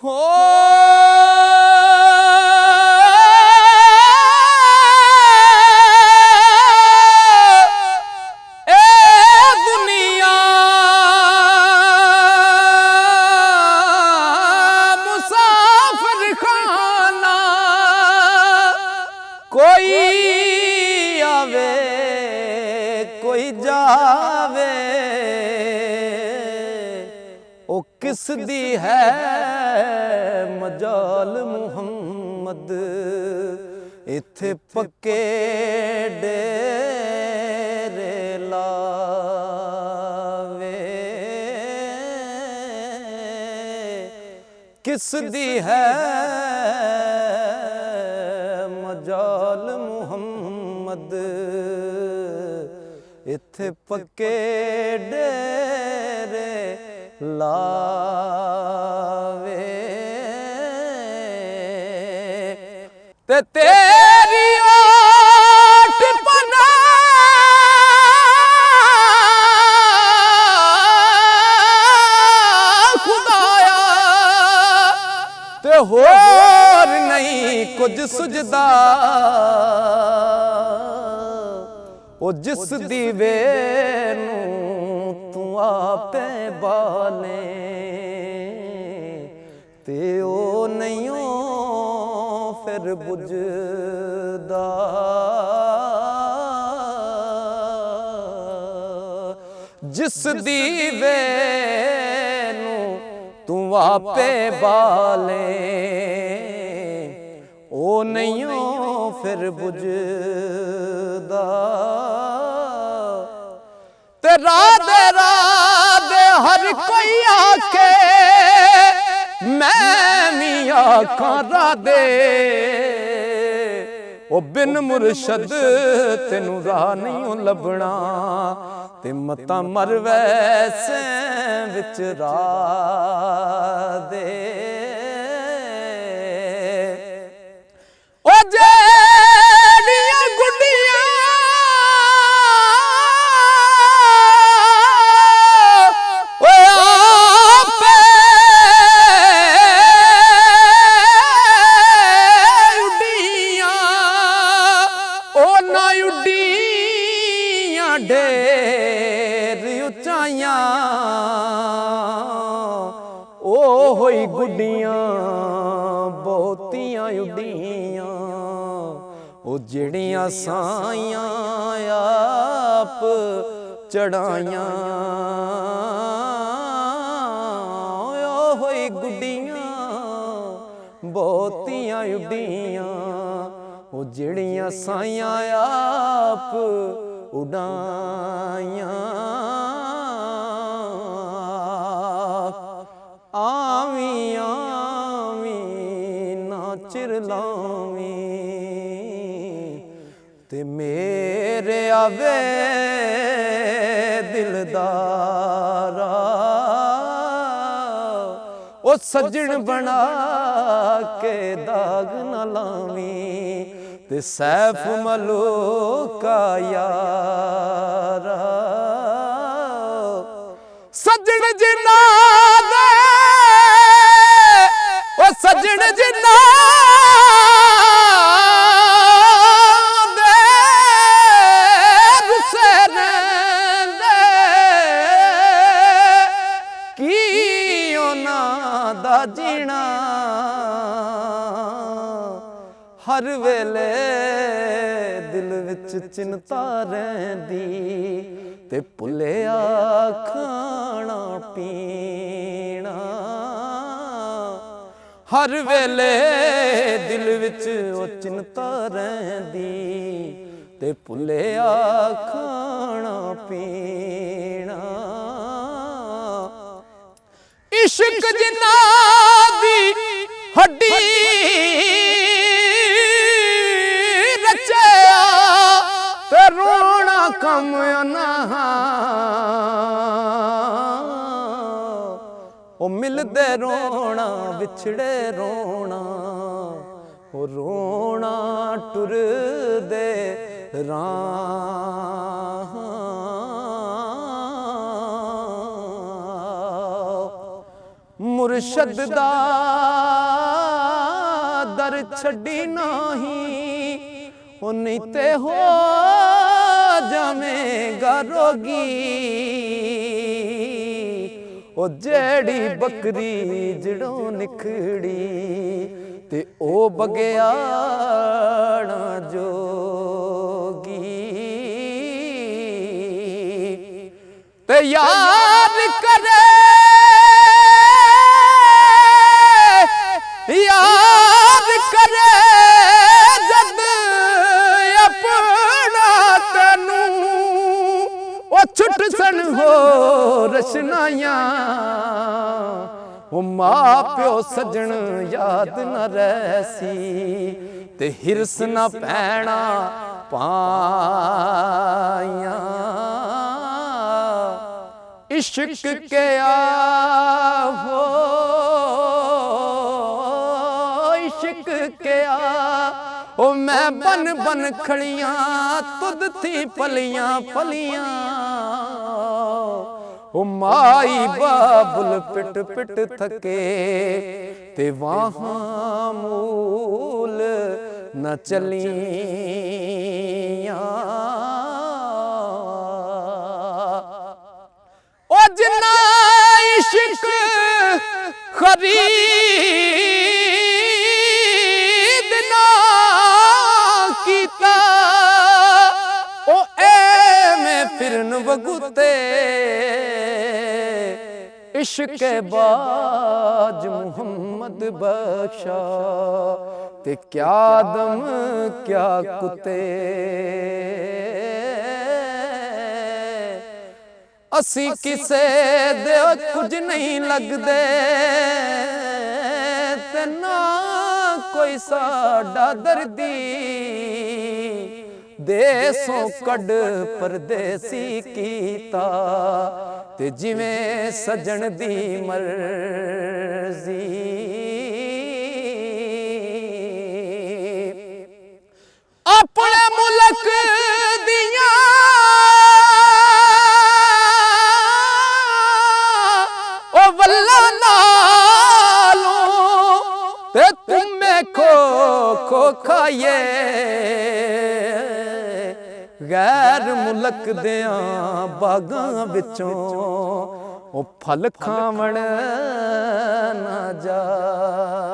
हो दुनिया मुसाफिर खाना, कोई आवे कोई जावे, ओ किस दी है मजाल मुहम्मद, इथे पक्के डेरे लावे। किस दी है मजाल मुहम्मद, इथे पक्के डेरे लावे। ते तेरी ओट पना खुदाया, ते होर नहीं कुछ सुझदा, ओ जिस दीवे नूं तू आपे बाले, ते ओ नहीं फिर बुझदा। जिस दीवे नूं तू आपे बाले, ओ नहीं फिर बुझदा। ते राधे राधे हर कोई आखे, मैं भी आखां राधे, ओ बिन मुरशद तेनू राह नहीं लभना, ते मता मर वैसे विच राधे। ओ जेड़ियां गुड्डियां ढेर उचाइयां, ओ होई गुड्डियां बहुतियां उड्डियां, ओ जेड़ियां साइयां आप चढ़ाइयां, ओ होई गुड्डियां बहुतियां उड्डियां, ओ जेड़ियां साइयां आप उड़ाइयां। आवी आवी ना चिरलावी, ते मेरे आवे दिलदारा, ओ सज्जन बना के दाग न लावी, ते सैफ मलूका यारा। सज्जन जिन्ना दे ओ सज्जन जिन्ना दे रुसे रहिंदे, की उन्हां दा जीना हर वेले दिल विच चिंता रहिंदी, ते भुलिया खाना पीना। हर वेले दिल विच ओ चिंता रहिंदी, ते भुलिया खाना पीना। इश्क जिन्ना दी हड्डी ते रोना कम ना, ओ मिलदे रोना विछड़े रोना, ओ रोना टुरदे राह। ਮੁਰਸ਼ਦ ਦਾ ਦਰ ਛੱਡੀ ਨਹੀਂ, ਉਹ ਨਹੀਂ ਤੇ ਹੋ ਜਾਵੇਂਗਾ ਰੋਗੀ। ਉਹ ਜਿਹੜੀ ਬੱਕਰੀ ਜੜੋਂ ਨਿਖੜੀ ਤੇ ਉਹ ਬਗਿਆੜਾਂ ਜੋਗੀ। ਤੇ ਯਾਦ ਕਰੇ, ਯਾਦ ਕਰੇ ਜਦ ਆਪਣਾ ਤੈਨੂੰ, ਉਹ ਛੁੱਟ ਸਨ ਹੋ ਰਸ਼ਨਾਈਆਂ। ਉਹ ਮਾਂ ਪਿਓ ਸੱਜਣ ਯਾਦ न ਰਹਿਸੀ, ਤੇ ਹਿਰਸ न ਪੈਣਾ ਪਾਈਆਂ। इश्क के हो इश्क के ओ मैं बन बन खड़ियां तुद थी पलियां पलियां। ओ माई बाबुल पिट पिट थके ते वहाँ मूल न चलियां। ओ जिन्ना इश्क खरीद ना कीता, ओ एवें फिरन वगुते इश्क बाज मुहम्मद बख्शा। ते क्या दम क्या कुत्ते, असी किसे दे कुछ नहीं लगदे, ते ना कोई साडा दर्दी। देसों कड परदेसी कीता, ते जिवें सजन दी मर्जी। अपने मुल्क दियां वल्ला नालों ते तुम्हें खो खो खाइए। गैर मुल्क दियां बागां विचों ओ फल खावण ना जाइए।